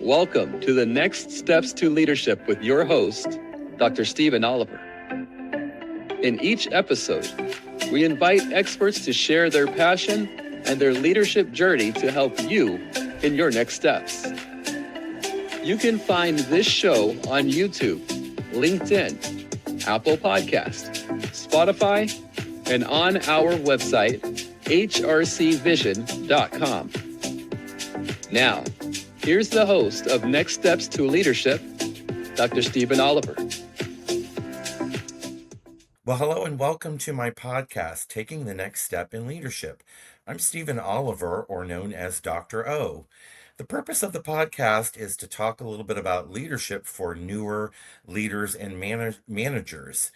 Welcome to the Next Steps to Leadership with your host, Dr. Stephen Oliver. In each episode, we invite experts to share their passion and their leadership journey to help you in your next steps. You can find this show on YouTube, LinkedIn, Apple Podcast, Spotify, and on our website, hrcvision.com. Now, here's the host of Next Steps to Leadership, Dr. Stephen Oliver. Well, hello and welcome to my podcast, Taking the Next Step in Leadership. I'm Stephen Oliver, or known as Dr. O. The purpose of the podcast is to talk a little bit about leadership for newer leaders and managers.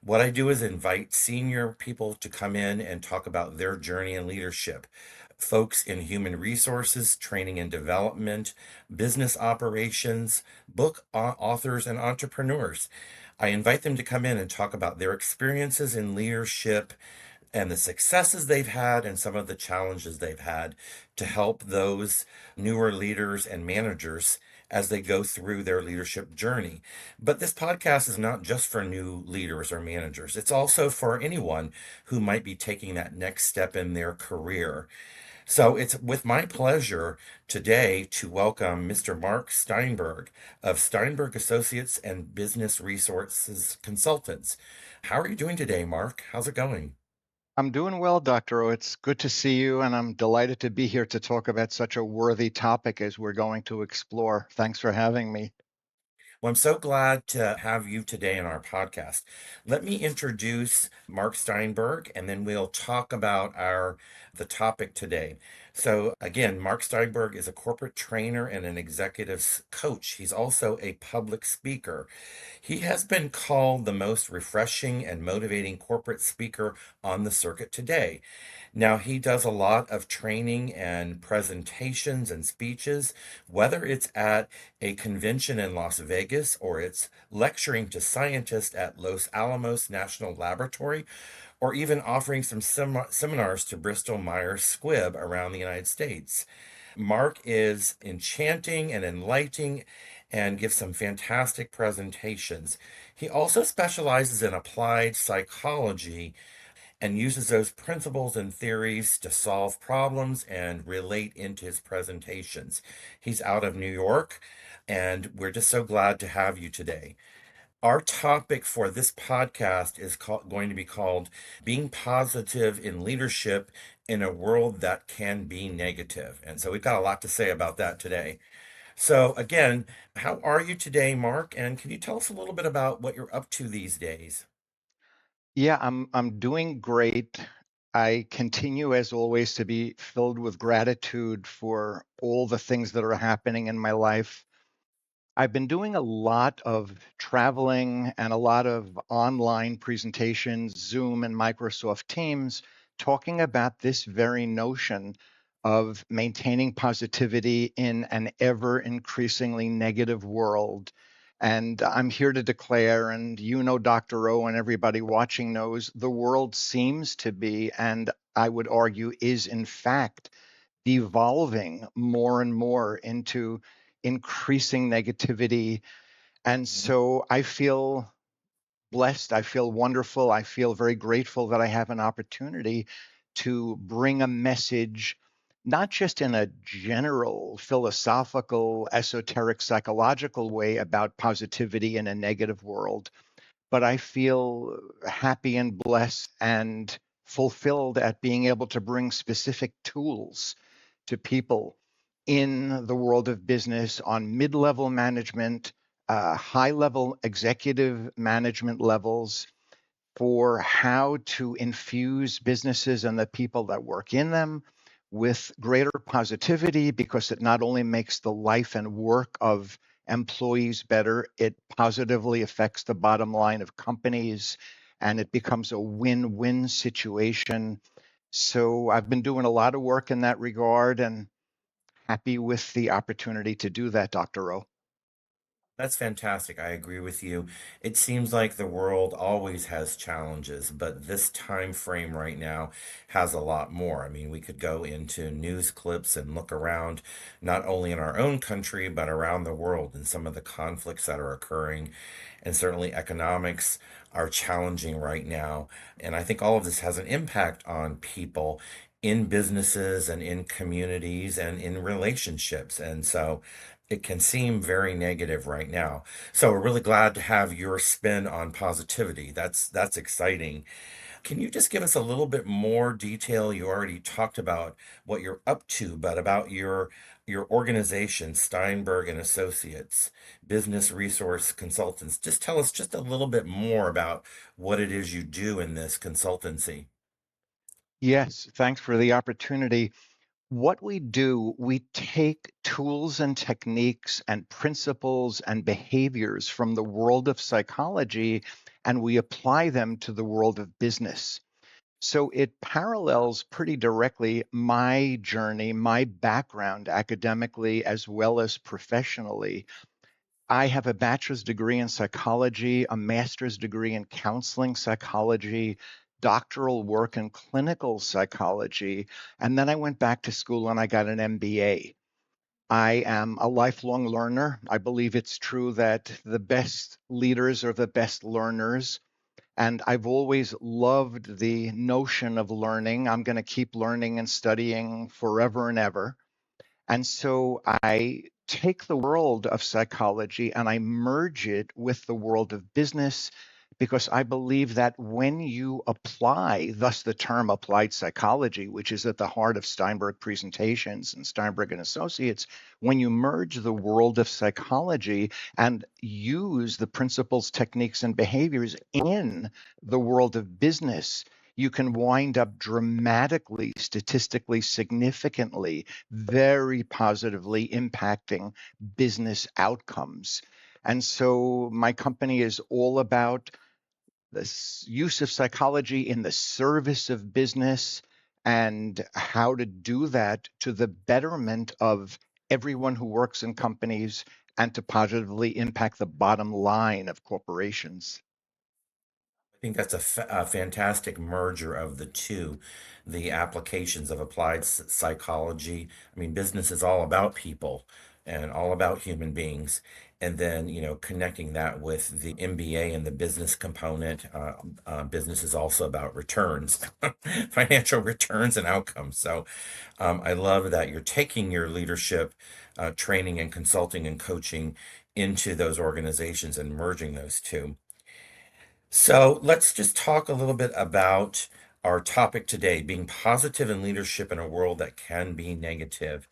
What I do is invite senior people to come in and talk about their journey in leadership. Folks in human resources, training and development, business operations, book authors, and entrepreneurs. I invite them to come in and talk about their experiences in leadership and the successes they've had and some of the challenges they've had to help those newer leaders and managers as they go through their leadership journey. But this podcast is not just for new leaders or managers. It's also for anyone who might be taking that next step in their career. So it's with my pleasure today to welcome Mr. Mark Steinberg of Steinberg Associates and Business Resources Consultants. How are you doing today, Mark? How's it going? I'm doing well, Dr. O. It's good to see you, and I'm delighted to be here to talk about such a worthy topic as we're going to explore. Thanks for having me. Well, I'm so glad to have you today in our podcast. Let me introduce Mark Steinberg, and then we'll talk about the topic today. So again, Mark Steinberg is a corporate trainer and an executive coach. He's also a public speaker. He has been called the most refreshing and motivating corporate speaker on the circuit today. Now, he does a lot of training and presentations and speeches, whether it's at a convention in Las Vegas or it's lecturing to scientists at Los Alamos National Laboratory, or even offering some seminars to Bristol Myers Squibb around the United States. Mark is enchanting and enlightening and gives some fantastic presentations. He also specializes in applied psychology and uses those principles and theories to solve problems and relate into his presentations. He's out of New York, and we're just so glad to have you today. Our topic for this podcast is going to be called Being Positive in Leadership in a World That Can Be Negative. And so we've got a lot to say about that today. So again, how are you today, Mark? And can you tell us a little bit about what you're up to these days? Yeah, I'm doing great. I continue, as always, to be filled with gratitude for all the things that are happening in my life. I've been doing a lot of traveling and a lot of online presentations, Zoom and Microsoft Teams, talking about this very notion of maintaining positivity in an ever increasingly negative world. And I'm here to declare, and you know, Dr. O, and everybody watching knows, the world seems to be, and I would argue is in fact, devolving more and more into increasing negativity. And so I feel blessed. I feel wonderful. I feel very grateful that I have an opportunity to bring a message, not just in a general, philosophical, esoteric, psychological way about positivity in a negative world, but I feel happy and blessed and fulfilled at being able to bring specific tools to people in the world of business on mid-level management, high-level executive management levels, for how to infuse businesses and the people that work in them with greater positivity, because it not only makes the life and work of employees better, it positively affects the bottom line of companies, and it becomes a win-win situation. So I've been doing a lot of work in that regard, and happy with the opportunity to do that, Dr. O. That's fantastic. I agree with you. It seems like the world always has challenges, but this time frame right now has a lot more. I mean, we could go into news clips and look around, not only in our own country, but around the world and some of the conflicts that are occurring. And certainly economics are challenging right now. And I think all of this has an impact on people in businesses and in communities and in relationships. And so, it can seem very negative right now. So we're really glad to have your spin on positivity. That's exciting. Can you just give us a little bit more detail? You already talked about what you're up to, but about your organization, Steinberg and Associates, business resource consultants. Just tell us just a little bit more about what it is you do in this consultancy. Yes, thanks for the opportunity. What we do, we take tools and techniques and principles and behaviors from the world of psychology and we apply them to the world of business. So it parallels pretty directly my journey, my background academically as well as professionally. I have a bachelor's degree in psychology, a master's degree in counseling psychology, doctoral work in clinical psychology, and then I went back to school and I got an MBA. I am a lifelong learner. I believe it's true that the best leaders are the best learners. And I've always loved the notion of learning. I'm going to keep learning and studying forever and ever. And so I take the world of psychology and I merge it with the world of business because I believe that when you apply, thus the term applied psychology, which is at the heart of Steinberg presentations and Steinberg and Associates, when you merge the world of psychology and use the principles, techniques, and behaviors in the world of business, you can wind up dramatically, statistically significantly very positively impacting business outcomes. And so my company is all about the use of psychology in the service of business and how to do that to the betterment of everyone who works in companies and to positively impact the bottom line of corporations. I think that's a fantastic merger of the two, the applications of applied psychology. I mean, business is all about people and all about human beings. And then, connecting that with the MBA and the business component. Business is also about returns, financial returns and outcomes. So I love that you're taking your leadership training and consulting and coaching into those organizations and merging those two. So let's just talk a little bit about our topic today, being positive in leadership in a world that can be negative.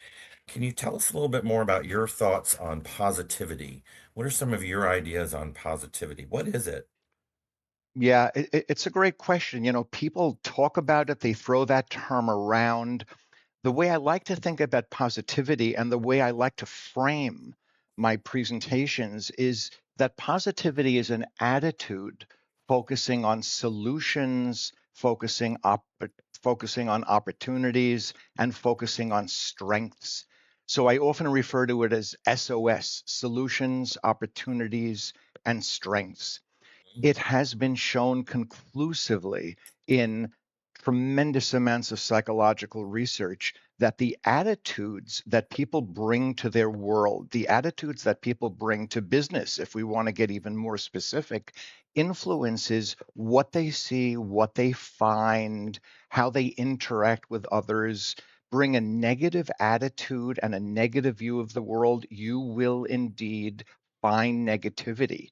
Can you tell us a little bit more about your thoughts on positivity? What are some of your ideas on positivity? What is it? Yeah, it's a great question. You know, people talk about it, they throw that term around. The way I like to think about positivity and the way I like to frame my presentations is that positivity is an attitude focusing on solutions, focusing on opportunities, and focusing on strengths. So I often refer to it as SOS, solutions, opportunities, and strengths. It has been shown conclusively in tremendous amounts of psychological research that the attitudes that people bring to their world, the attitudes that people bring to business, if we want to get even more specific, influences what they see, what they find, how they interact with others. Bring a negative attitude and a negative view of the world, you will indeed find negativity.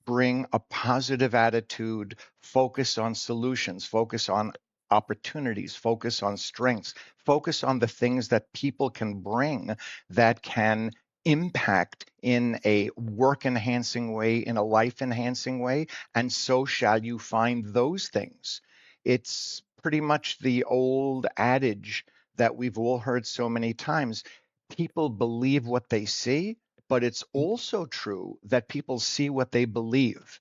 Bring a positive attitude, focus on solutions, focus on opportunities, focus on strengths, focus on the things that people can bring that can impact in a work enhancing way, in a life enhancing way, and so shall you find those things. It's pretty much the old adage that we've all heard so many times. People believe what they see, but it's also true that people see what they believe.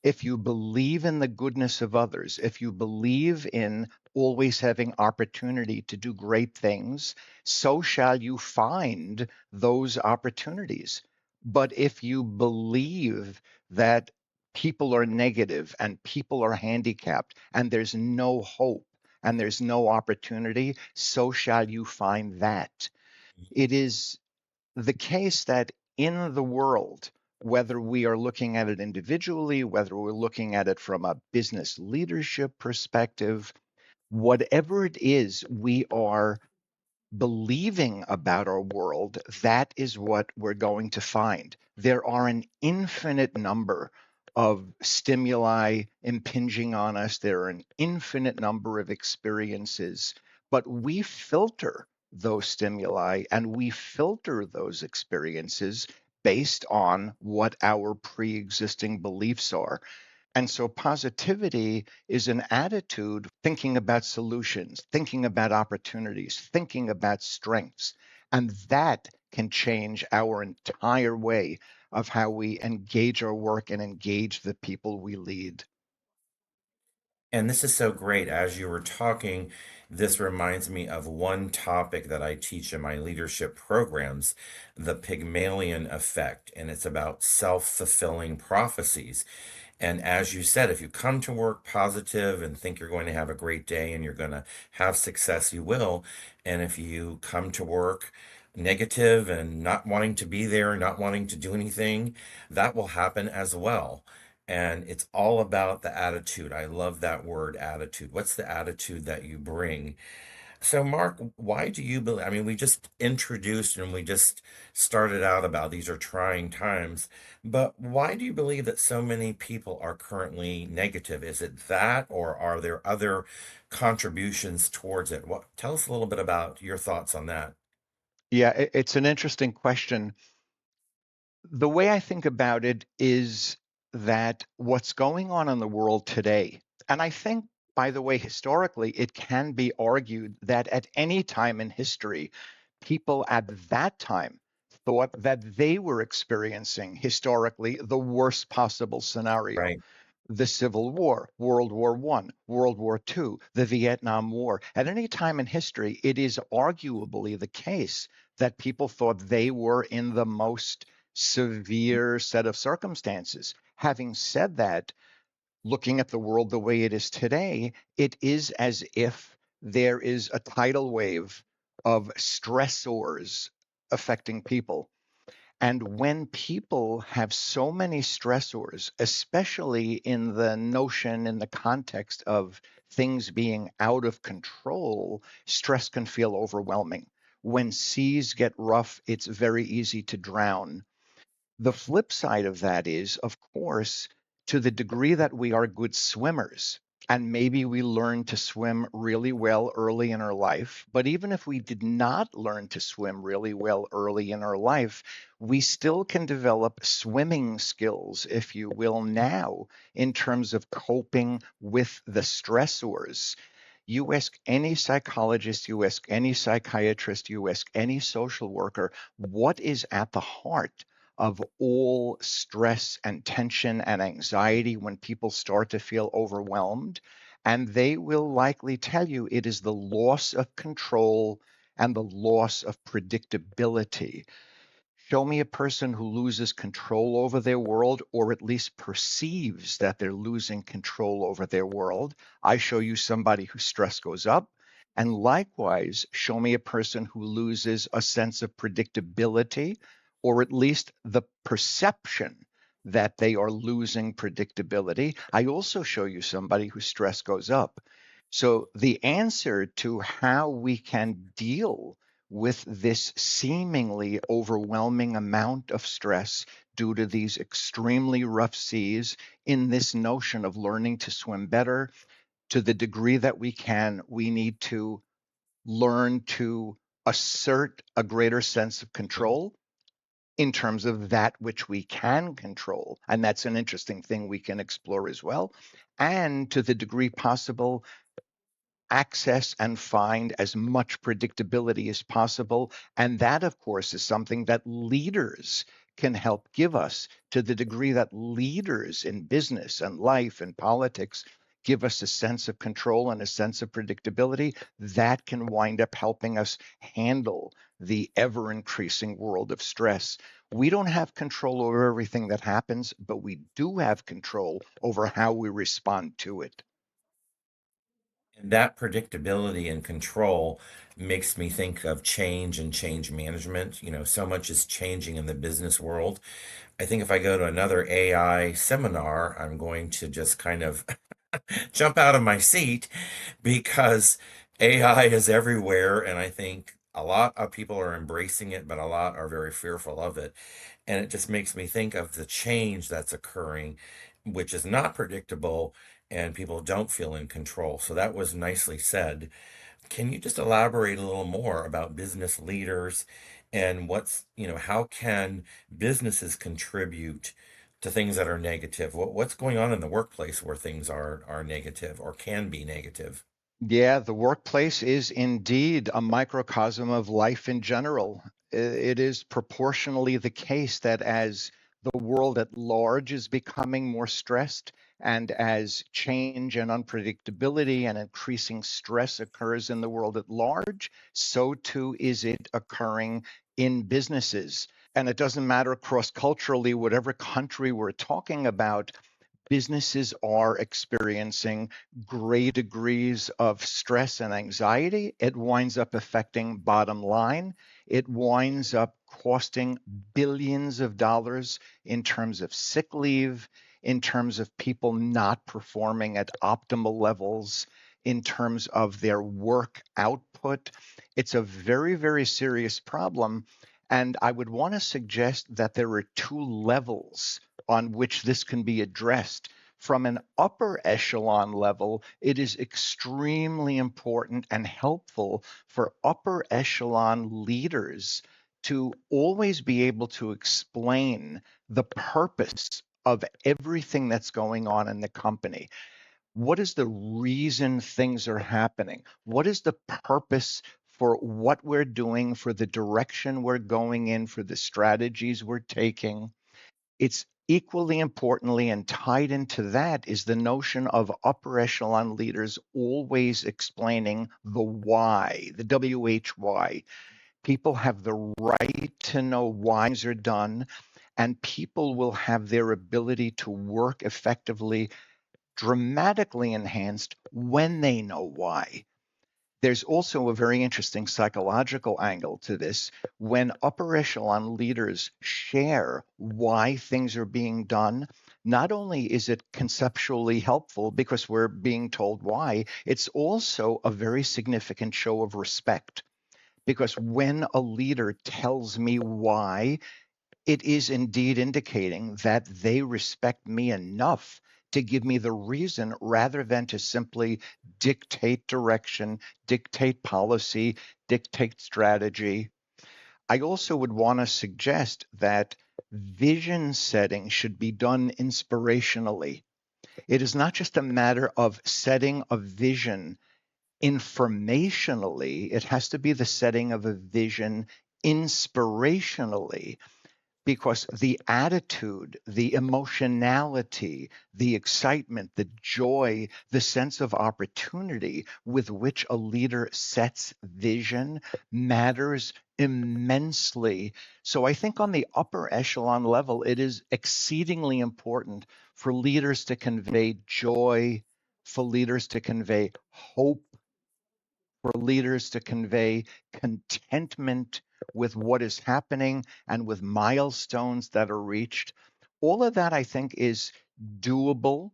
If you believe in the goodness of others, if you believe in always having opportunity to do great things, so shall you find those opportunities. But if you believe that people are negative and people are handicapped and there's no hope and there's no opportunity, so shall you find that. It is the case that in the world, whether we are looking at it individually, whether we're looking at it from a business leadership perspective, whatever it is we are believing about our world, that is what we're going to find. There are an infinite number of stimuli impinging on us. There are an infinite number of experiences, but we filter those stimuli and we filter those experiences based on what our pre-existing beliefs are. And so positivity is an attitude thinking about solutions, thinking about opportunities, thinking about strengths. And that can change our entire way of how we engage our work and engage the people we lead. And this is so great. As you were talking, this reminds me of one topic that I teach in my leadership programs, the Pygmalion effect. And it's about self-fulfilling prophecies. And as you said, if you come to work positive and think you're going to have a great day and you're going to have success, you will. And if you come to work negative and not wanting to be there, not wanting to do anything, that will happen as well. And it's all about the attitude. I love that word, attitude. What's the attitude that you bring? So, Mark, why do you believe? I mean, we just introduced and we just started out about these are trying times, but why do you believe that so many people are currently negative? Is it that, or are there other contributions towards it? What, tell us a little bit about your thoughts on that. Yeah, it's an interesting question. The way I think about it is that what's going on in the world today, and I think, by the way, historically, it can be argued that at any time in history, people at that time thought that they were experiencing historically the worst possible scenario. Right. The Civil War, World War I, World War II, the Vietnam War. At any time in history, it is arguably the case that people thought they were in the most severe set of circumstances. Having said that, looking at the world the way it is today, it is as if there is a tidal wave of stressors affecting people. And when people have so many stressors, especially in the notion, in the context of things being out of control, stress can feel overwhelming. When seas get rough, it's very easy to drown. The flip side of that is, of course, to the degree that we are good swimmers, and maybe we learn to swim really well early in our life, but even if we did not learn to swim really well early in our life, we still can develop swimming skills, if you will, now in terms of coping with the stressors. You ask any psychologist, you ask any psychiatrist, you ask any social worker, what is at the heart of all stress and tension and anxiety when people start to feel overwhelmed? And they will likely tell you it is the loss of control and the loss of predictability. Show me a person who loses control over their world, or at least perceives that they're losing control over their world. I show you somebody whose stress goes up. And likewise, show me a person who loses a sense of predictability, or at least the perception that they are losing predictability. I also show you somebody whose stress goes up. So the answer to how we can deal with this seemingly overwhelming amount of stress due to these extremely rough seas, in this notion of learning to swim better, to the degree that we can, we need to learn to assert a greater sense of control in terms of that which we can control. And that's an interesting thing we can explore as well. And to the degree possible, access and find as much predictability as possible. And that, of course, is something that leaders can help give us, to the degree that leaders in business and life and politics give us a sense of control and a sense of predictability, that can wind up helping us handle the ever increasing world of stress. We don't have control over everything that happens, but we do have control over how we respond to it. And that predictability and control makes me think of change and change management. So much is changing in the business world. I think if I go to another AI seminar, I'm going to just kind of jump out of my seat because AI is everywhere. And I think a lot of people are embracing it, but a lot are very fearful of it. And it just makes me think of the change that's occurring, which is not predictable, and people don't feel in control. So that was nicely said. Can you just elaborate a little more about business leaders and how can businesses contribute to things that are negative? What's going on in the workplace where things are negative or can be negative? Yeah, the workplace is indeed a microcosm of life in general. It is proportionally the case that as the world at large is becoming more stressed, and as change and unpredictability and increasing stress occurs in the world at large, so too is it occurring in businesses. And it doesn't matter cross culturally, whatever country we're talking about, businesses are experiencing great degrees of stress and anxiety. It winds up affecting bottom line. It winds up costing billions of dollars in terms of sick leave, in terms of people not performing at optimal levels, in terms of their work output. It's a very, very serious problem. And I would want to suggest that there are two levels on which this can be addressed. From an upper echelon level, it is extremely important and helpful for upper echelon leaders to always be able to explain the purpose of everything that's going on in the company. What is the reason things are happening? What is the purpose for what we're doing, for the direction we're going in, for the strategies we're taking? It's equally importantly and tied into that is the notion of upper echelon leaders always explaining the why, the WHY. People have the right to know why things are done, and people will have their ability to work effectively dramatically enhanced when they know why. There's also a very interesting psychological angle to this. When upper echelon leaders share why things are being done, not only is it conceptually helpful because we're being told why, it's also a very significant show of respect. Because when a leader tells me why, it is indeed indicating that they respect me enough to give me the reason rather than to simply dictate direction, dictate policy, dictate strategy. I also would want to suggest that vision setting should be done inspirationally. It is not just a matter of setting a vision informationally, it has to be the setting of a vision inspirationally, because the attitude, the emotionality, the excitement, the joy, the sense of opportunity with which a leader sets vision matters immensely. So I think on the upper echelon level, it is exceedingly important for leaders to convey joy, for leaders to convey hope, for leaders to convey contentment with what is happening and with milestones that are reached. All of that, I think, is doable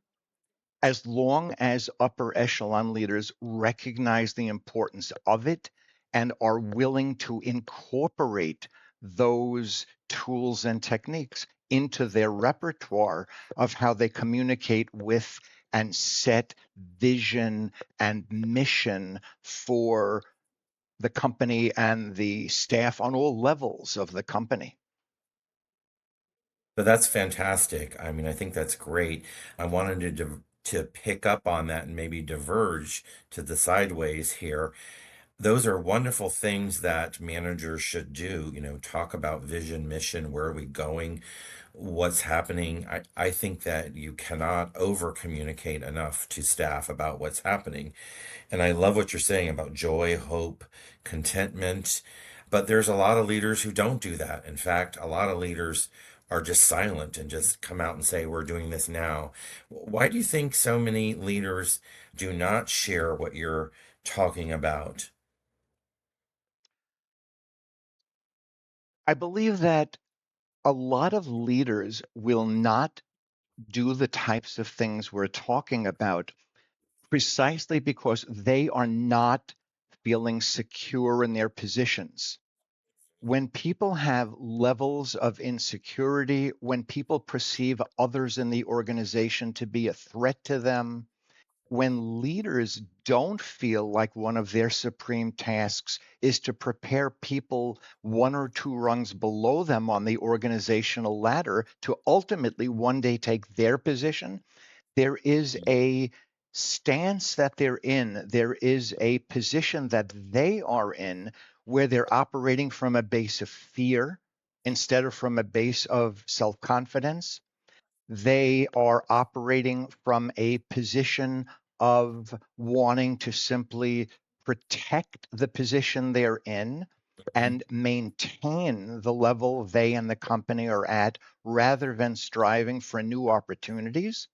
as long as upper echelon leaders recognize the importance of it and are willing to incorporate those tools and techniques into their repertoire of how they communicate with and set vision and mission for the company and the staff on all levels of the company. So that's fantastic. I mean, I think that's great. I wanted to pick up on that and maybe diverge to the sideways here. those are wonderful things that managers should do. Talk about vision, mission, where are we going, what's happening. I think that you cannot over communicate enough to staff about what's happening. And I love what you're saying about joy, hope, contentment. But there's a lot of leaders who don't do that. In fact, a lot of leaders are just silent and just come out and say, we're doing this now. Why do you think so many leaders do not share what you're talking about? I believe that a lot of leaders will not do the types of things we're talking about precisely because they are not feeling secure in their positions. When people have levels of insecurity, when people perceive others in the organization to be a threat to them, when leaders don't feel like one of their supreme tasks is to prepare people one or two rungs below them on the organizational ladder to ultimately one day take their position, there is a stance that they're in, there is a position that they are in where they're operating from a base of fear instead of from a base of self confidence. They are operating from a position of wanting to simply protect the position they're in and maintain the level they and the company are at rather than striving for new opportunities.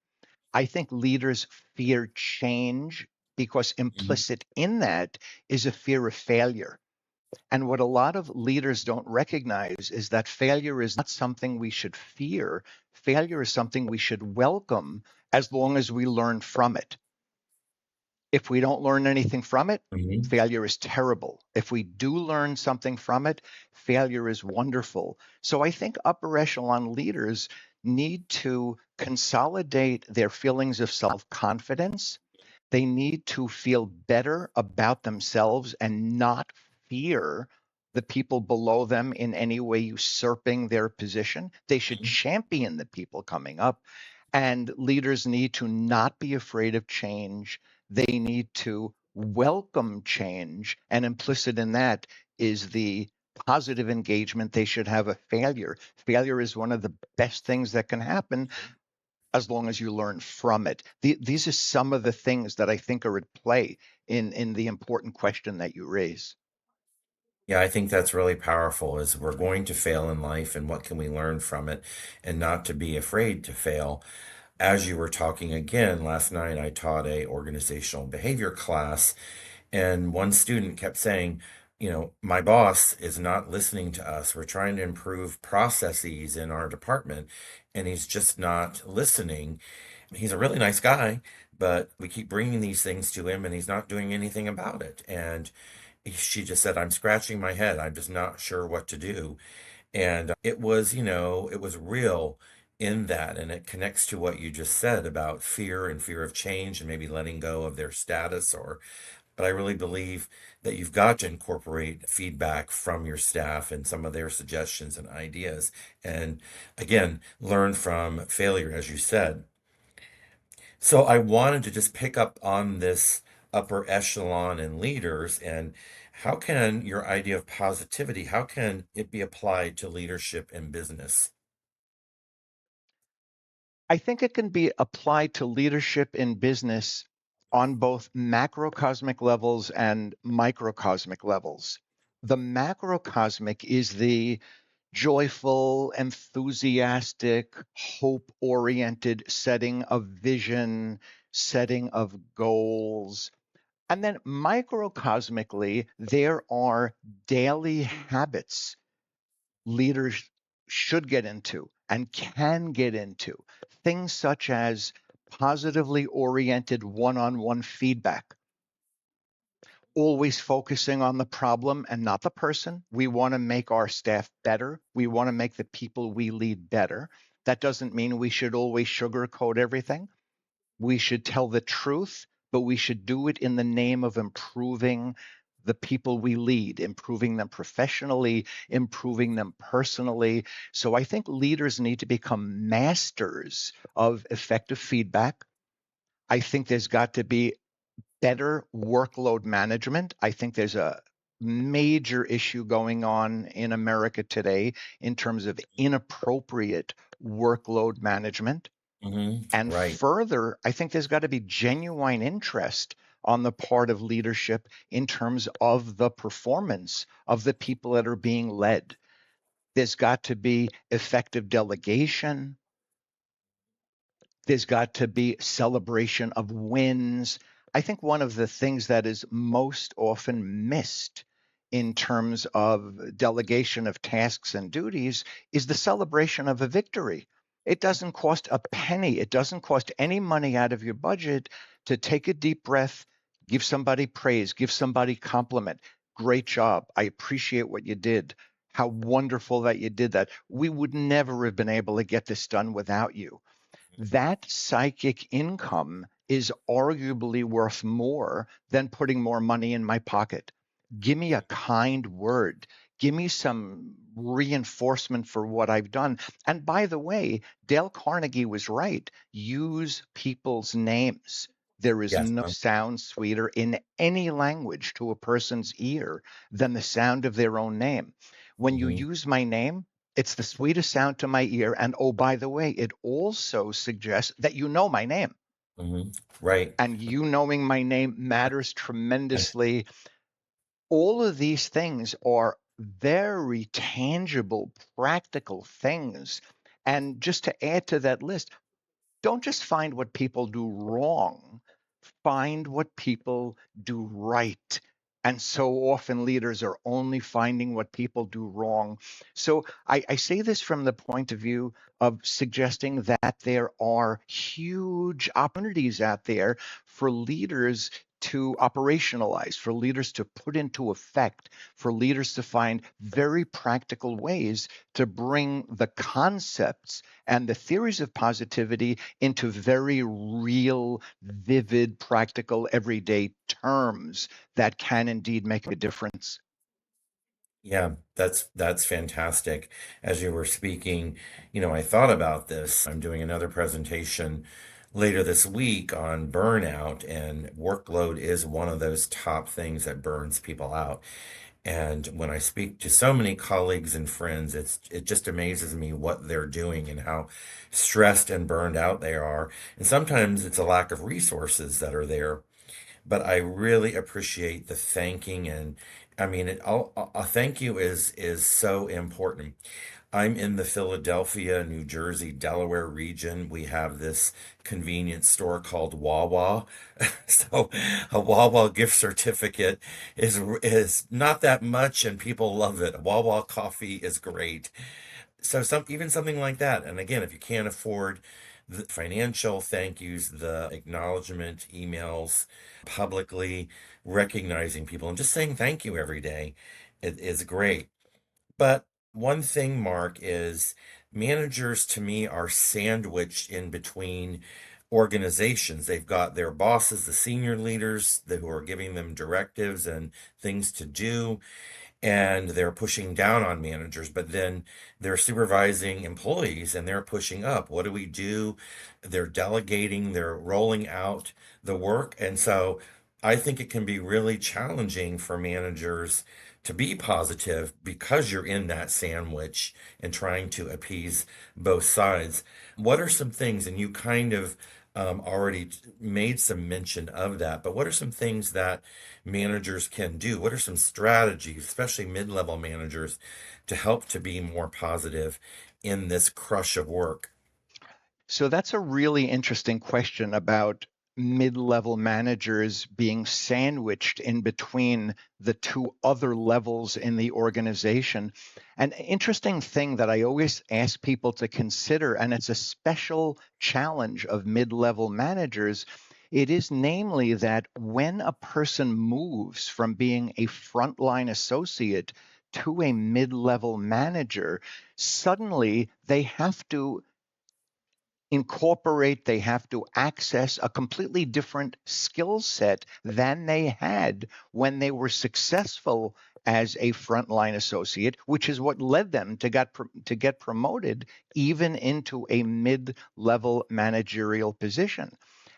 I think leaders fear change because Mhm. implicit in that is a fear of failure. And what a lot of leaders don't recognize is that failure is not something we should fear. Failure is something we should welcome as long as we learn from it. If we don't learn anything from it, Mhm. failure is terrible. If we do learn something from it, failure is wonderful. So I think upper echelon leaders need to consolidate their feelings of self confidence. They need to feel better about themselves and not fear the people below them in any way usurping their position. They should champion the people coming up. And leaders need to not be afraid of change. They need to welcome change. And implicit in that is the positive engagement they should have a failure. Failure is one of the best things that can happen as long as you learn from it. These are some of the things that I think are at play in the important question that you raise. Yeah, I think that's really powerful is we're going to fail in life and what can we learn from it and not to be afraid to fail. As you were talking again, last night I taught a organizational behavior class and one student kept saying, my boss is not listening to us. We're trying to improve processes in our department and he's just not listening. He's a really nice guy, but we keep bringing these things to him and he's not doing anything about it. And she just said, I'm scratching my head. I'm just not sure what to do. And it was, it was real in that. And it connects to what you just said about fear and fear of change and maybe letting go of their status but I really believe that you've got to incorporate feedback from your staff and some of their suggestions and ideas. And again, learn from failure, as you said. So I wanted to just pick up on this upper echelon and leaders and how can your idea of positivity, how can it be applied to leadership and business? I think it can be applied to leadership in business on both macrocosmic levels and microcosmic levels. The macrocosmic is the joyful, enthusiastic, hope oriented setting of vision, setting of goals. And then microcosmically, there are daily habits leaders should get into and can get into. Things such as positively oriented one on one feedback, always focusing on the problem and not the person. We want to make our staff better. We want to make the people we lead better. That doesn't mean we should always sugarcoat everything. We should tell the truth, but we should do it in the name of improving the people we lead, improving them professionally, improving them personally. So I think leaders need to become masters of effective feedback. I think there's got to be better workload management. I think there's a major issue going on in America today in terms of inappropriate workload management. And Right. further, I think there's got to be genuine interest on the part of leadership in terms of the performance of the people that are being led. There's got to be effective delegation. There's got to be celebration of wins. I think one of the things that is most often missed in terms of delegation of tasks and duties is the celebration of a victory. It doesn't cost a penny. It doesn't cost any money out of your budget to take a deep breath, give somebody praise, give somebody compliment. Great job. I appreciate what you did. How wonderful that you did that. We would never have been able to get this done without you. That psychic income is arguably worth more than putting more money in my pocket. Give me a kind word. Give me some reinforcement for what I've done. And by the way, Dale Carnegie was right. Use people's names. There is Yes. no sound sweeter in any language to a person's ear than the sound of their own name. When you hmm use my name, it's the sweetest sound to my ear. And oh, by the way, it also suggests that you know my name. hmm Right. And you knowing my name matters tremendously. All of these things are very tangible, practical things. And just to add to that list, don't just find what people do wrong, find what people do right. And so often leaders are only finding what people do wrong. So I say this from the point of view of suggesting that there are huge opportunities out there for leaders to operationalize, for leaders to put into effect, for leaders to find very practical ways to bring the concepts and the theories of positivity into very real, vivid, practical, everyday terms that can indeed make a difference. Yeah, that's fantastic. As you were speaking, I thought about this. I'm doing another presentation later this week on burnout, and workload is one of those top things that burns people out. And when I speak to so many colleagues and friends, it just amazes me what they're doing and how stressed and burned out they are. And sometimes it's a lack of resources that are there, but I really appreciate the thanking. And I mean, a thank you is so important. I'm in the Philadelphia, New Jersey, Delaware region. We have this convenience store called Wawa. So a Wawa gift certificate is not that much and people love it. Wawa coffee is great. So even something like that. And again, if you can't afford the financial thank yous, the acknowledgement emails, publicly recognizing people and just saying thank you every day, it is great. But one thing, Mark, is managers to me are sandwiched in between organizations. They've got their bosses, the senior leaders who are giving them directives and things to do, and they're pushing down on managers, but then they're supervising employees and they're pushing up. What do we do? They're delegating, they're rolling out the work. And so I think it can be really challenging for managers to be positive because you're in that sandwich and trying to appease both sides. What are some things, and you kind of already made some mention of that, but what are some things that managers can do? What are some strategies, especially mid-level managers, to help to be more positive in this crush of work? So that's a really interesting question about mid-level managers being sandwiched in between the two other levels in the organization. An interesting thing that I always ask people to consider, and it's a special challenge of mid-level managers, it is namely that when a person moves from being a frontline associate to a mid-level manager, suddenly they have to incorporate, they have to access a completely different skill set than they had when they were successful as a frontline associate, which is what led them to get promoted even into a mid-level managerial position.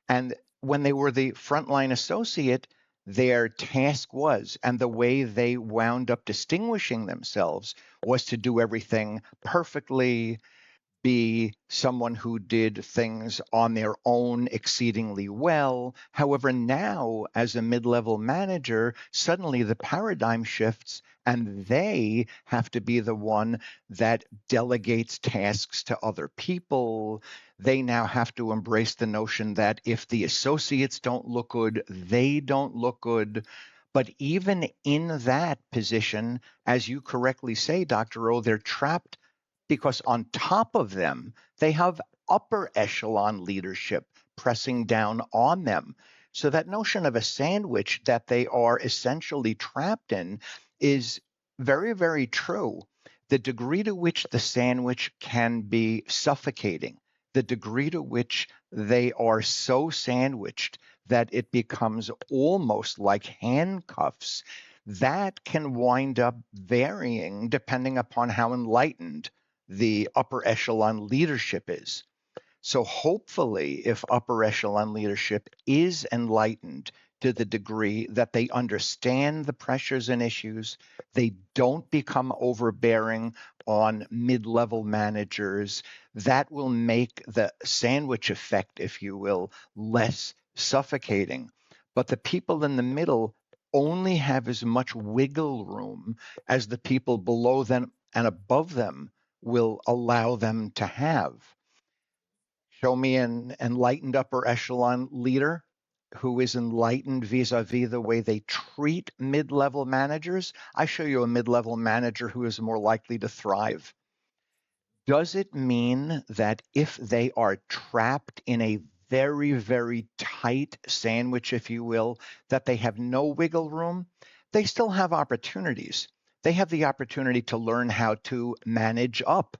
And when they were the frontline associate, their task was, and the way they wound up distinguishing themselves was to do everything perfectly, be someone who did things on their own exceedingly well. However, now as a mid-level manager, suddenly the paradigm shifts and they have to be the one that delegates tasks to other people. They now have to embrace the notion that if the associates don't look good, they don't look good. But even in that position, as you correctly say, Dr. O, they're trapped because on top of them, they have upper echelon leadership pressing down on them. So that notion of a sandwich that they are essentially trapped in is very, very true. The degree to which the sandwich can be suffocating, the degree to which they are so sandwiched that it becomes almost like handcuffs, that can wind up varying depending upon how enlightened the upper echelon leadership is. So hopefully, if upper echelon leadership is enlightened to the degree that they understand the pressures and issues, they don't become overbearing on mid-level managers, that will make the sandwich effect, if you will, less suffocating. But the people in the middle only have as much wiggle room as the people below them and above them will allow them to have. Show me an enlightened upper echelon leader who is enlightened vis-a-vis the way they treat mid-level managers. I show you a mid-level manager who is more likely to thrive. Does it mean that if they are trapped in a very, very tight sandwich, if you will, that they have no wiggle room? They still have opportunities. They have the opportunity to learn how to manage up,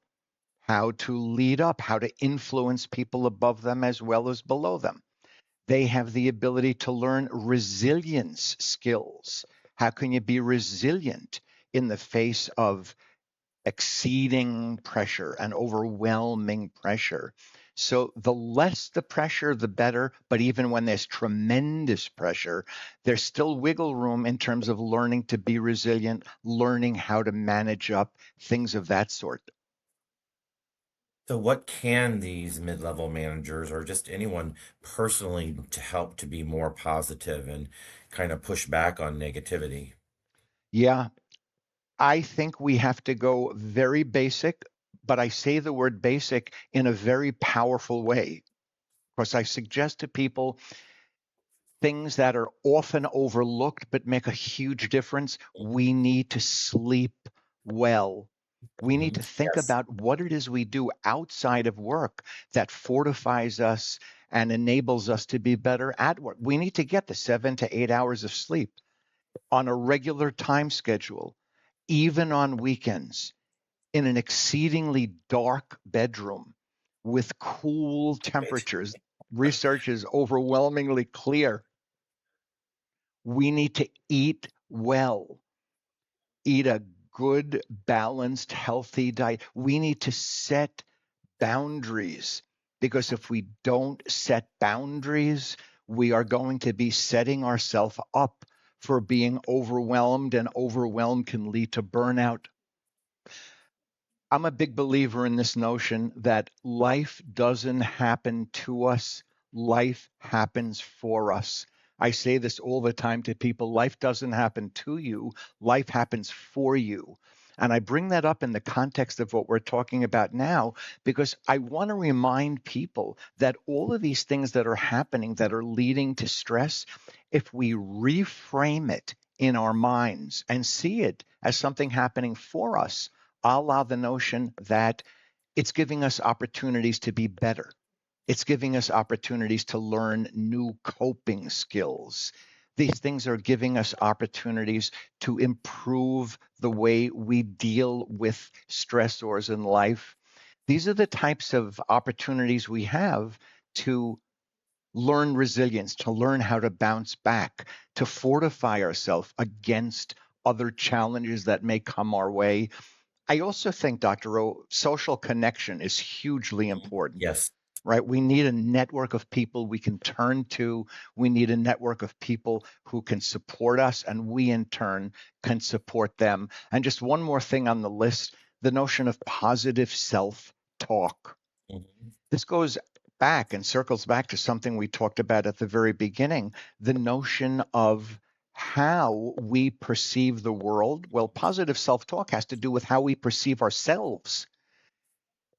how to lead up, how to influence people above them as well as below them. They have the ability to learn resilience skills. How can you be resilient in the face of exceeding pressure and overwhelming pressure? So the less the pressure, the better. But even when there's tremendous pressure, there's still wiggle room in terms of learning to be resilient, learning how to manage up, things of that sort. So, what can these mid level managers or just anyone personally to help to be more positive and kind of push back on negativity? Yeah, I think we have to go very basic, but I say the word basic in a very powerful way. Because I suggest to people things that are often overlooked but make a huge difference. We need to sleep well. We need to think Yes. about what it is we do outside of work that fortifies us and enables us to be better at work. We need to get the 7 to 8 hours of sleep on a regular time schedule, even on weekends, in an exceedingly dark bedroom with cool Right. temperatures. Research is overwhelmingly clear. We need to eat well, eat a good, balanced, healthy diet. We need to set boundaries because if we don't set boundaries, we are going to be setting ourselves up for being overwhelmed, and overwhelmed can lead to burnout. I'm a big believer in this notion that life doesn't happen to us, life happens for us. I say this all the time to people, life doesn't happen to you, life happens for you. And I bring that up in the context of what we're talking about now, because I want to remind people that all of these things that are happening that are leading to stress, if we reframe it in our minds and see it as something happening for us, a la the notion that it's giving us opportunities to be better. It's giving us opportunities to learn new coping skills. These things are giving us opportunities to improve the way we deal with stressors in life. These are the types of opportunities we have to learn resilience, to learn how to bounce back, to fortify ourselves against other challenges that may come our way. I also think, Dr. O, social connection is hugely important. Yes. right? We need a network of people we can turn to. We need a network of people who can support us, and we in turn can support them. And just one more thing on the list, the notion of positive self-talk. Mhm. This goes back and circles back to something we talked about at the very beginning, the notion of how we perceive the world. Well, positive self-talk has to do with how we perceive ourselves.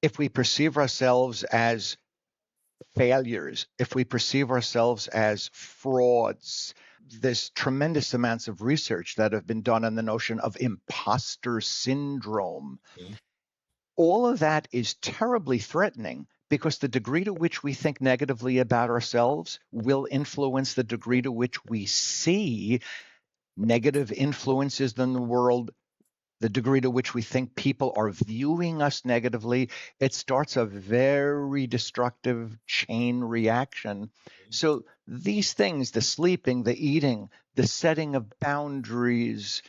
If we perceive ourselves as failures, if we perceive ourselves as frauds, there's tremendous amounts of research that have been done on the notion of imposter syndrome. Mhm. All of that is terribly threatening because the degree to which we think negatively about ourselves will influence the degree to which we see negative influences in the world, the degree to which we think people are viewing us negatively. It starts a very destructive chain reaction. So these things, the sleeping, the eating, the setting of boundaries,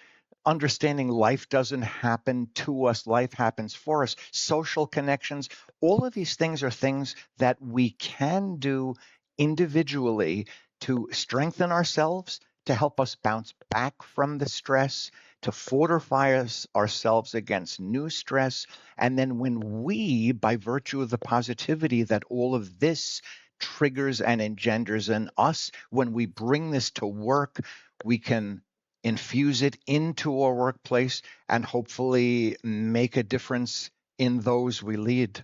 understanding life doesn't happen to us, life happens for us, social connections, all of these things are things that we can do individually to strengthen ourselves, to help us bounce back from the stress, to fortify ourselves against new stress. And then when we, by virtue of the positivity that all of this triggers and engenders in us, when we bring this to work, we can infuse it into our workplace and hopefully make a difference in those we lead.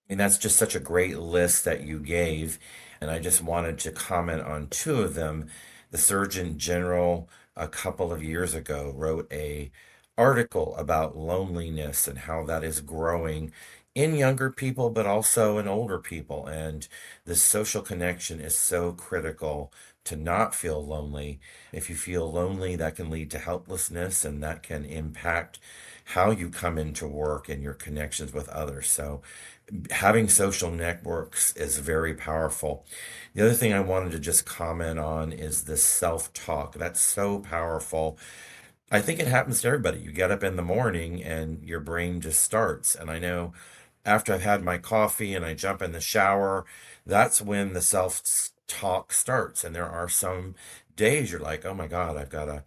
And that's just such a great list that you gave. And I just wanted to comment on two of them. The Surgeon General a couple of years ago wrote a article about loneliness and how that is growing in younger people, but also in older people. And the social connection is so critical to not feel lonely. If you feel lonely, that can lead to helplessness and that can impact how you come into work and your connections with others. So having social networks is very powerful. The other thing I wanted to just comment on is this self-talk. That's so powerful. I think it happens to everybody. You get up in the morning and your brain just starts. And I know after I've had my coffee and I jump in the shower, that's when the self-talk starts. And there are some days you're like, oh my God, I've got to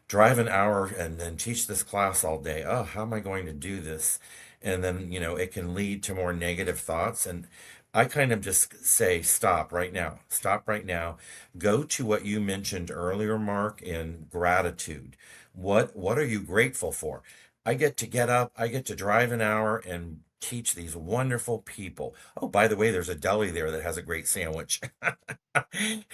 drive an hour and then teach this class all day. Oh, how am I going to do this? And then, it can lead to more negative thoughts. And I kind of just say, stop right now. Stop right now. Go to what you mentioned earlier, Mark, in gratitude. What are you grateful for? I get up, I get to drive an hour and teach these wonderful people. Oh, by the way, there's a deli there that has a great sandwich.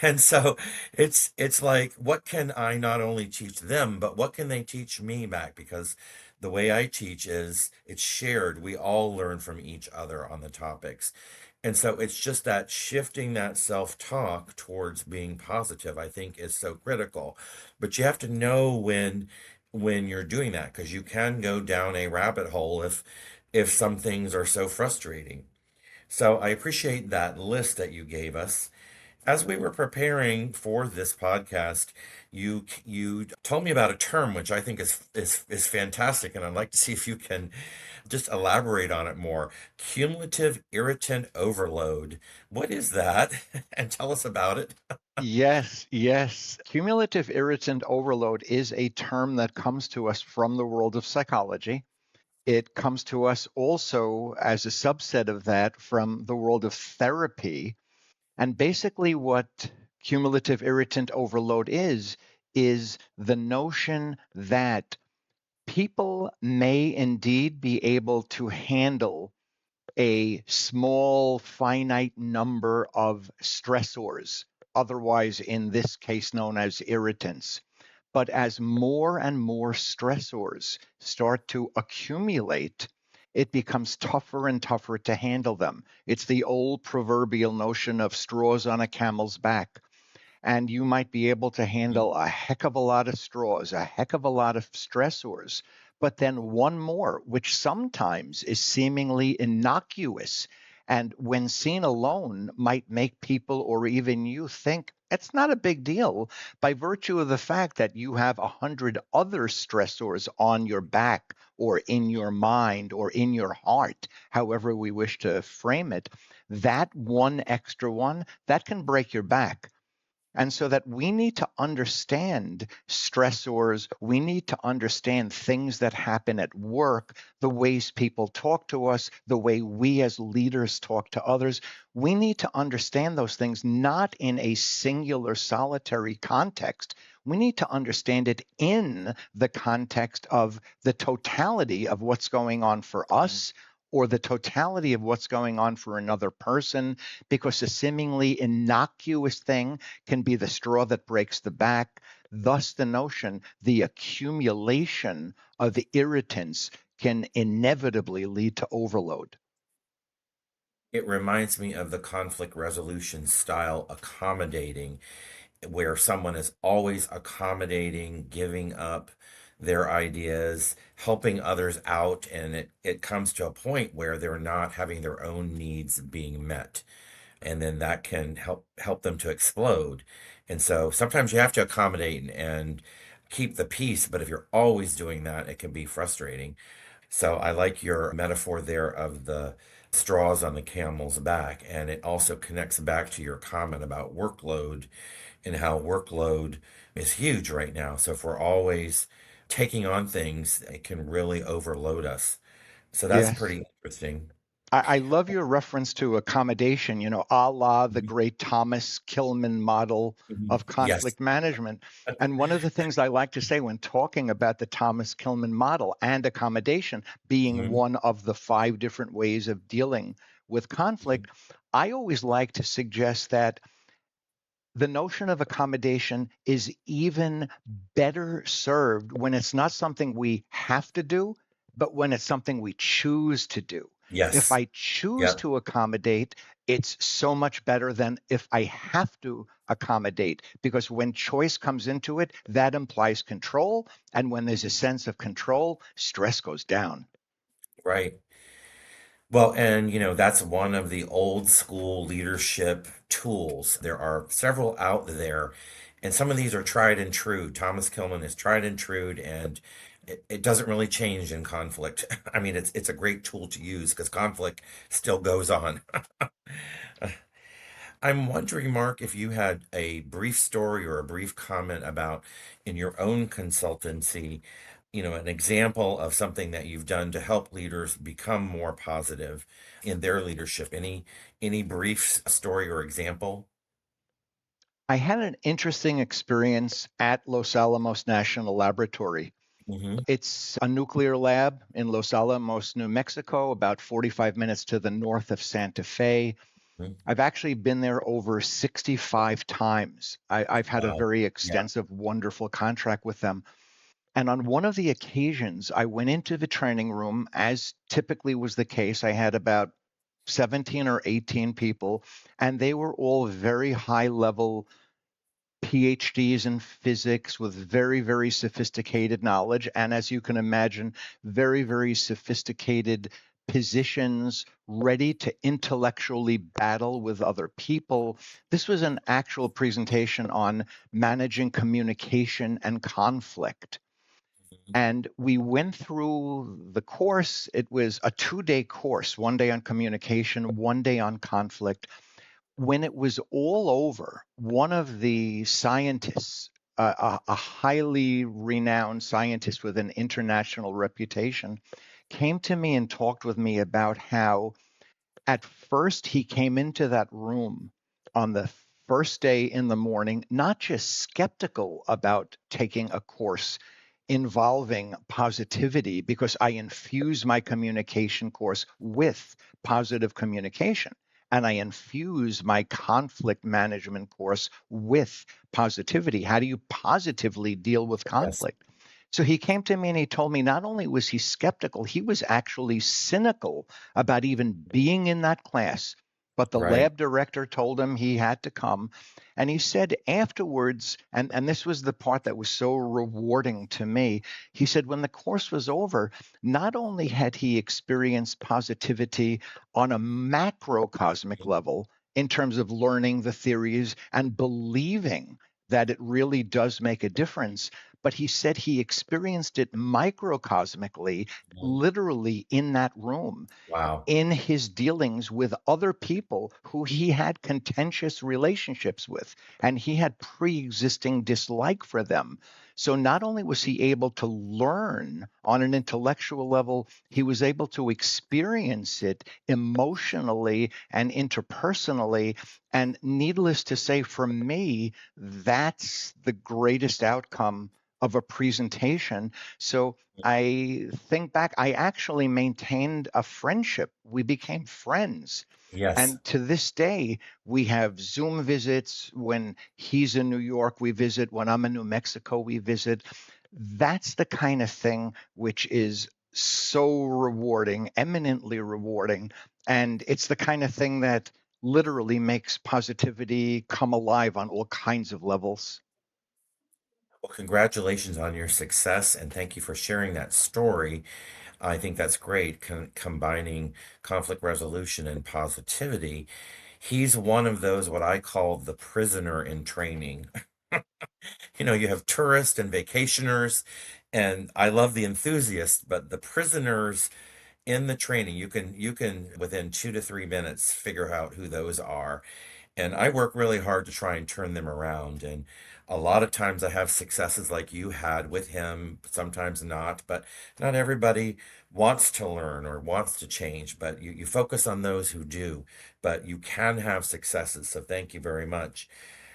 And so it's like, what can I not only teach them, but what can they teach me back? Because the way I teach is it's shared. We all learn from each other on the topics. And so it's just that shifting that self-talk towards being positive, I think is so critical. But you have to know when you're doing that, because you can go down a rabbit hole if some things are so frustrating. So I appreciate that list that you gave us. As we were preparing for this podcast, you told me about a term which I think is fantastic, and I'd like to see if you can just elaborate on it more. Cumulative irritant overload. What is that? And tell us about it. Yes, yes. Cumulative irritant overload is a term that comes to us from the world of psychology. It comes to us also as a subset of that from the world of therapy. And basically, what cumulative irritant overload is the notion that people may indeed be able to handle a small, finite number of stressors, otherwise, in this case, known as irritants. But as more and more stressors start to accumulate, it becomes tougher and tougher to handle them. It's the old proverbial notion of straws on a camel's back. And you might be able to handle a heck of a lot of straws, a heck of a lot of stressors, but then one more, which sometimes is seemingly innocuous, and when seen alone might make people or even you think it's not a big deal by virtue of the fact that you have 100 other stressors on your back or in your mind or in your heart, however we wish to frame it, that one extra one, that can break your back. And so that we need to understand stressors, we need to understand things that happen at work, the ways people talk to us, the way we as leaders talk to others. We need to understand those things not in a singular solitary context. We need to understand it in the context of the totality of what's going on for us or the totality of what's going on for another person, because a seemingly innocuous thing can be the straw that breaks the back. Thus, the notion, the accumulation of the irritants can inevitably lead to overload. It reminds me of the conflict resolution style accommodating, where someone is always accommodating, giving up their ideas, helping others out, and it comes to a point where they're not having their own needs being met. And then that can help them to explode. And so sometimes you have to accommodate and keep the peace, but if you're always doing that, it can be frustrating. So I like your metaphor there of the straws on the camel's back. And it also connects back to your comment about workload and how workload is huge right now. So if we're always taking on things, it can really overload us. So that's Yes. pretty interesting. I love your reference to accommodation, a la the Mhm. great Thomas Kilmann model Mhm. of Yes. conflict management. And one of the things I like to say when talking about the Thomas Kilmann model and accommodation being Mhm. one of the 5 different ways of dealing with conflict, I always like to suggest that the notion of accommodation is even better served when it's not something we have to do, but when it's something we choose to do. If Yes. I choose Yep. to accommodate, it's so much better than if I have to accommodate, because when choice comes into it, that implies control. And when there's a sense of control, stress goes down. Right. Well, and that's one of the old school leadership tools. There are several out there, and some of these are tried and true. Thomas Kilmann is tried and true, and it doesn't really change in conflict. I mean, it's a great tool to use because conflict still goes on. I'm wondering, Mark, if you had a brief story or a brief comment about in your own consultancy, an example of something that you've done to help leaders become more positive in their leadership. Any brief story or example? I had an interesting experience at Los Alamos National Laboratory. Hmm. It's a nuclear lab in Los Alamos, New Mexico, about 45 minutes to the north of Santa Fe. I've actually been there over 65 times. I've had a Wow. very Yeah. extensive, wonderful contract with them. And on one of the occasions, I went into the training room, as typically was the case. I had about 17 or 18 people, and they were all very high level PhDs in physics with very, very sophisticated knowledge. And as you can imagine, very, very sophisticated positions ready to intellectually battle with other people. This was an actual presentation on managing communication and conflict. And we went through the course. It was a 2-day course, 1 day on communication, 1 day on conflict. When it was all over, one of the scientists, a highly renowned scientist with an international reputation, came to me and talked with me about how at first he came into that room on the first day in the morning, not just skeptical about taking a course involving positivity, because I infuse my communication course with positive communication. And I infuse my conflict management course with positivity. How do you positively deal with Yes. conflict? So he came to me and he told me not only was he skeptical, he was actually cynical about even being in that class. But the Right. lab director told him he had to come. And he said afterwards, and this was the part that was so rewarding to me, he said when the course was over, not only had he experienced positivity on a macrocosmic level in terms of learning the theories and believing that it really does make a difference, but he said he experienced it microcosmically, Mhm. literally in that room, Wow. in his dealings with other people who he had contentious relationships with, and he had pre-existing dislike for them. So not only was he able to learn on an intellectual level, he was able to experience it emotionally and interpersonally. And needless to say, for me, that's the greatest outcome of a presentation. So I think back, I actually maintained a friendship. We became friends. Yes. And to this day, we have Zoom visits. When he's in New York, we visit. When I'm in New Mexico, we visit. That's the kind of thing which is so rewarding, eminently rewarding. And it's the kind of thing that literally makes positivity come alive on all kinds of levels. Well, congratulations on your success and thank you for sharing that story. I think that's great, combining conflict resolution and positivity. He's one of those, what I call the prisoner in training. You have tourists and vacationers, and I love the enthusiasts, but the prisoners in the training, you can within 2 to 3 minutes figure out who those are. And I work really hard to try and turn them around. And a lot of times I have successes like you had with him, sometimes not, but not everybody wants to learn or wants to change. But you focus on those who do, but you can have successes. So thank you very much.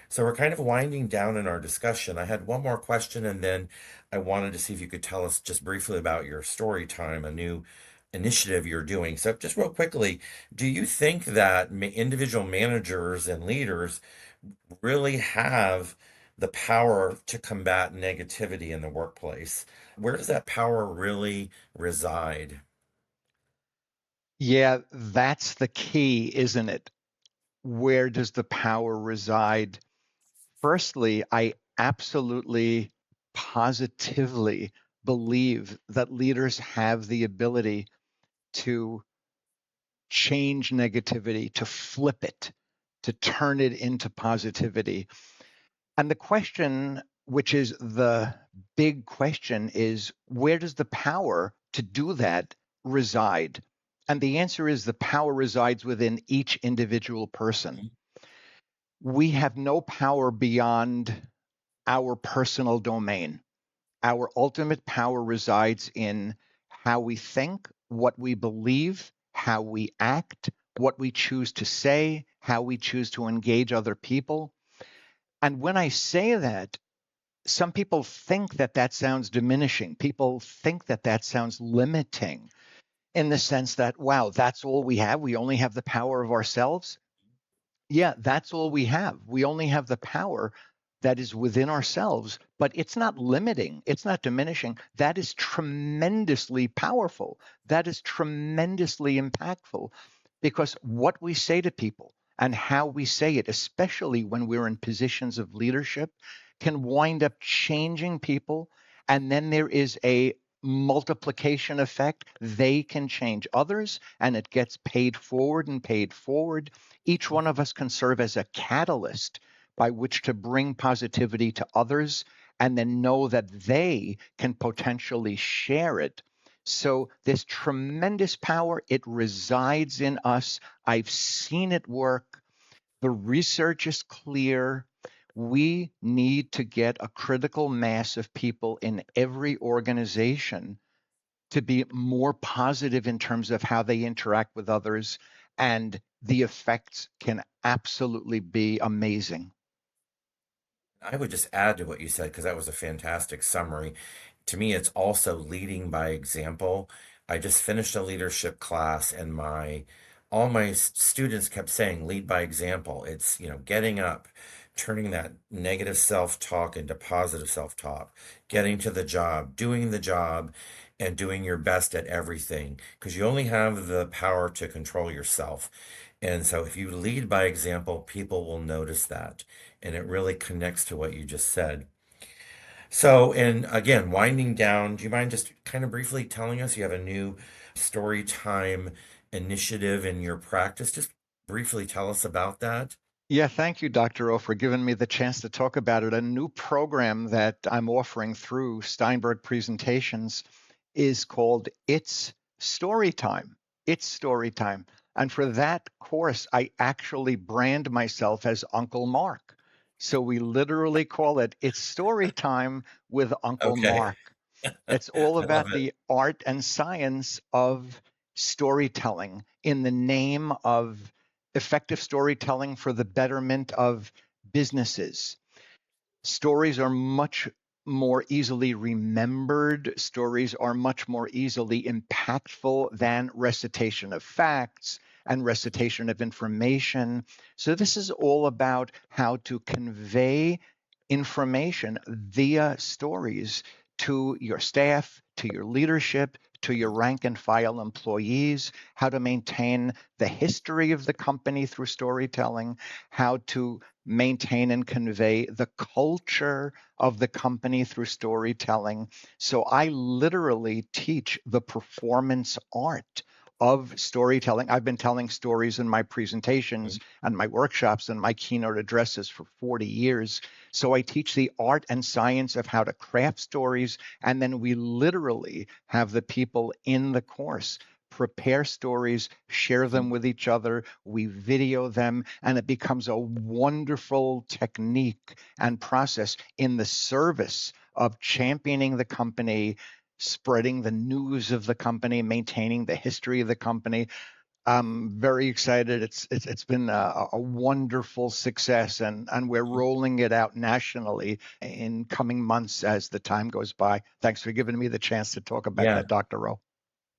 So we're kind of winding down in our discussion. I had one more question, and then I wanted to see if you could tell us just briefly about your story time, a new initiative you're doing. So just real quickly, do you think that individual managers and leaders really have the power to combat negativity in the workplace? Where does that power really reside? Yeah, that's the key, isn't it? Where does the power reside? Firstly, I absolutely, positively believe that leaders have the ability to change negativity, to flip it, to turn it into positivity. And the question, which is the big question, is where does the power to do that reside? And the answer is the power resides within each individual person. We have no power beyond our personal domain. Our ultimate power resides in how we think, what we believe, how we act, what we choose to say, how we choose to engage other people. And when I say that, some people think that that sounds diminishing. People think that that sounds limiting in the sense that, wow, that's all we have. We only have the power of ourselves. Yeah, that's all we have. We only have the power that is within ourselves, but it's not limiting, it's not diminishing. That is tremendously powerful. That is tremendously impactful because what we say to people and how we say it, especially when we're in positions of leadership, can wind up changing people. And then there is a multiplication effect. They can change others, and it gets paid forward and paid forward. Each one of us can serve as a catalyst by which to bring positivity to others and then know that they can potentially share it. So, this tremendous power, it resides in us. I've seen it work. The research is clear. We need to get a critical mass of people in every organization to be more positive in terms of how they interact with others, and the effects can absolutely be amazing. I would just add to what you said because that was a fantastic summary. To me, it's also leading by example. I just finished a leadership class and my all my students kept saying lead by example. It's, getting up, turning that negative self-talk into positive self-talk, getting to the job, doing the job, and doing your best at everything because you only have the power to control yourself. And so if you lead by example, people will notice that. And it really connects to what you just said. So, and again, winding down, do you mind just kind of briefly telling us you have a new story time initiative in your practice? Just briefly tell us about that. Yeah, thank you, Dr. O, for giving me the chance to talk about it. A new program that I'm offering through Steinberg Presentations is called It's Story Time. It's Story Time. And for that course, I actually brand myself as Uncle Mark. So we literally call it It's Story Time with Uncle Okay. Mark. It's all I love about it. the art and science of storytelling in the name of effective storytelling for the betterment of businesses. Stories are much more easily remembered. Stories are much more easily impactful than recitation of facts and recitation of information. So, this is all about how to convey information via stories to your staff, to your leadership, to your rank and file employees, how to maintain the history of the company through storytelling, how to maintain and convey the culture of the company through storytelling. So I literally teach the performance art of storytelling. I've been telling stories in my presentations and my workshops and my keynote addresses for 40 years. So I teach the art and science of how to craft stories, and then we literally have the people in the course prepare stories, share them with each other, we video them, and it becomes a wonderful technique and process in the service of championing the company, spreading the news of the company, maintaining the history of the company. I'm very excited. It's been a wonderful success, and we're rolling it out nationally in coming months as the time goes by. Thanks for giving me the chance to talk about Yeah. that, Dr. Rowe.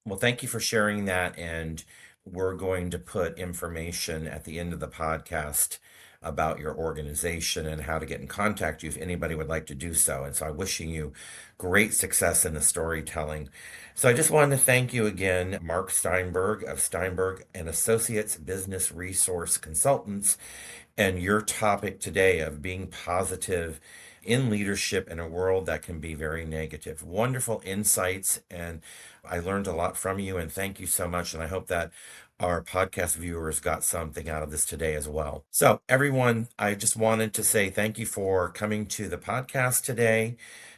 Well, thank you for sharing that. And we're going to put information at the end of the podcast about your organization and how to get in contact with you if anybody would like to do so. And so I'm wishing you great success in the storytelling. So I just wanted to thank you again, Mark Steinberg of Steinberg and Associates Business Resource Consultants, and your topic today of being positive in leadership in a world that can be very negative. Wonderful insights, and I learned a lot from you, and thank you so much. And I hope that our podcast viewers got something out of this today as well. So, everyone, I just wanted to say thank you for coming to the podcast today,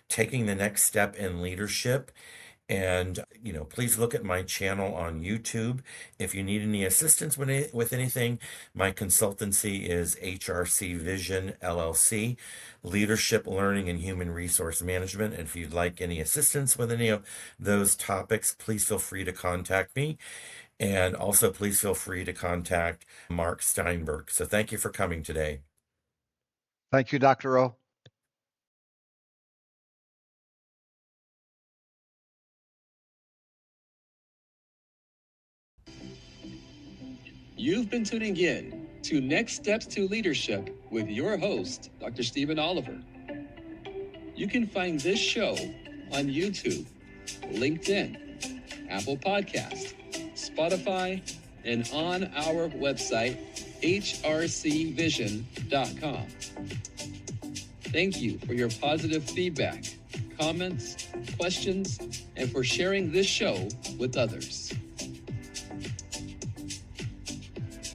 taking the next step in leadership. And, please look at my channel on YouTube. If you need any assistance with anything, my consultancy is HRC Vision LLC, Leadership, Learning, and Human Resource Management. And if you'd like any assistance with any of those topics, please feel free to contact me. And also, please feel free to contact Mark Steinberg. So thank you for coming today. Thank you, Dr. Rowe. You've been tuning in to Next Steps to Leadership with your host, Dr. Stephen Oliver. You can find this show on YouTube, LinkedIn, Apple Podcast, Spotify, and on our website, hrcvision.com. Thank you for your positive feedback, comments, questions, and for sharing this show with others.